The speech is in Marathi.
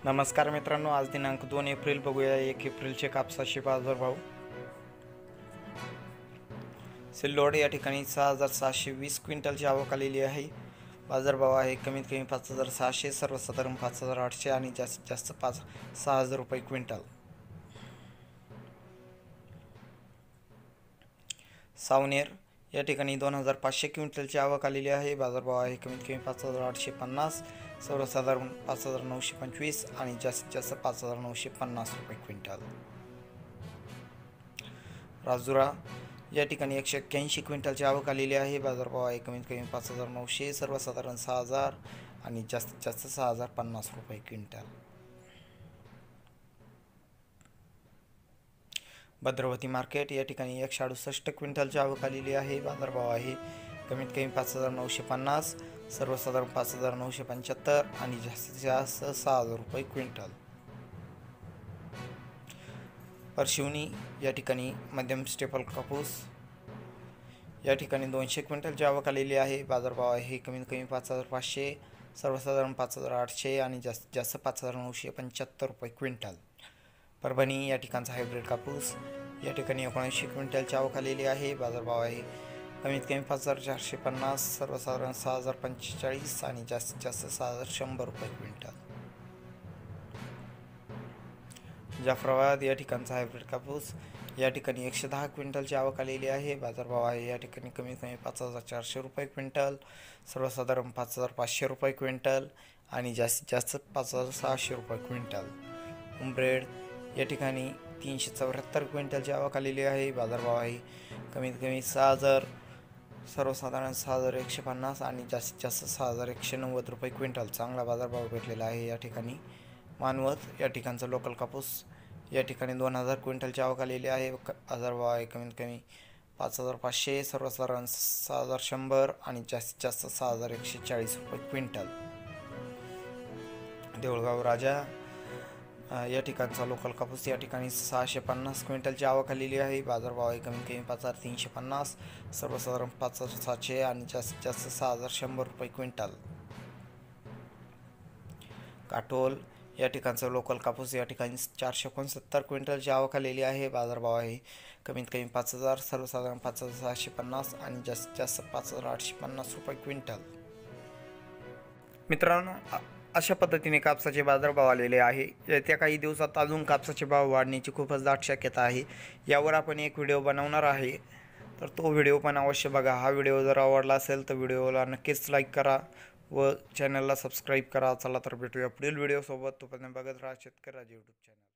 नमस्कार मित्रांनो, आज दिनांक 2 एप्रिल बघूया 1 एप्रिलचे कापसाचे बाजारभाव। सिल्लोड या ठिकाणी 6720 क्विंटलची आवक आलेली आहे। बाजारभाव आहे कमीत कमी 5600, सर्वसाधारण 5800 आणि जास्तीत जास्त 6000 रुपये क्विंटल। सावनेर या ठिकाणी 2500 क्विंटलची आवक आलेली आहे। बाजारभाव आहे कमीत कमी 5850, सर्वसाधारण 5925 आणि जास्तीत जास्त 5950 रुपये क्विंटल। राजुरा या ठिकाणी 181 क्विंटलची आवक आलेली आहे। बाजारभाव आहे कमीत कमी 5900, सर्वसाधारण 6000 आणि जास्तीत जास्त 6050 रुपये क्विंटल। भद्रावती मार्केट या ठिकाणी 168 क्विंटलची आवक आलेली आहे। बाजारभाव आहे कमीत कमी 5950, सर्वसाधारण 5975 आणि जास्तीत जास्त 6000 रुपये क्विंटल। परशिवनी या ठिकाणी मध्यम स्टेपल कापूस या ठिकाणी 200 क्विंटलची आवक आलेली आहे। बाजारभाव आहे कमीत कमी 5500, सर्वसाधारण 5800 आणि जास्तीत जास्त 5975 रुपये क्विंटल। परभणी या ठिकाणचा हायब्रिड कापूस या ठिकाणी 1900 क्विंटलची आवक आलेली आहे। बाजारभाव आहे कमीत कमी 5450, सर्वसाधारण 6045 आणि जास्तीत जास्त 6100 रुपये क्विंटल। जाफराबाद या ठिकाणचा हायब्रिड कापूस या ठिकाणी 110 क्विंटलची आवक आलेली आहे। बाजारभाव आहे या ठिकाणी कमीत कमी 5400 रुपये क्विंटल, सर्वसाधारण 5500 रुपये क्विंटल आणि जास्तीत जास्त 5600 रुपये क्विंटल। उमरेड या ठिकाणी 374 क्विंटलची आवक आलेली आहे। बाजारभाव आहे कमीत कमी 6000, सर्वसाधारण 6150 आणि जास्तीत जास्त 6190 रुपये क्विंटल। चांगला बाजारभाव भेटलेला आहे या ठिकाणी। मानवत या ठिकाणचा लोकल कापूस या ठिकाणी 2000 क्विंटलची आवक आलेली आहे। बाजारभाव आहे कमीत कमी 5500, सर्वसाधारण 6100 आणि जास्तीत जास्त 6140 रुपये क्विंटल। देऊळगाव राजा या ठिकाणचा लोकल कापूस या ठिकाणी 650 क्विंटलची आवक आलेली आहे। बाजारभाव आहे कमीत कमी 5350, सर्वसाधारण 5700 आणि जास्तीत जास्त 6100 रुपये क्विंटल। काटोल या ठिकाणचा लोकल कापूस या ठिकाणी 469 क्विंटलची आवक आलेली आहे। बाजारभाव आहे कमीत कमी 5000, सर्वसाधारण 5650 आणि जास्तीत जास्त 5850 रुपये क्विंटल। मित्रांनो, अशा पद्धतीने कापसाचे बाजारभाव आलेले आहे। येत्या काही दिवसात अजून कापसाचे भाव वाढण्याची खूपच दाट शक्यता आहे। यावर आपण एक व्हिडिओ बनवणार आहे, तर तो व्हिडिओ पण अवश्य बघा। हा व्हिडिओ जर आवडला असेल तर व्हिडिओला नक्कीच लाईक करा व चॅनलला सबस्क्राईब करा। चला तर भेटूया पुढील व्हिडिओसोबत, तोपर्यंत बघत राहा शेतकरी राजा यूट्यूब चॅनल।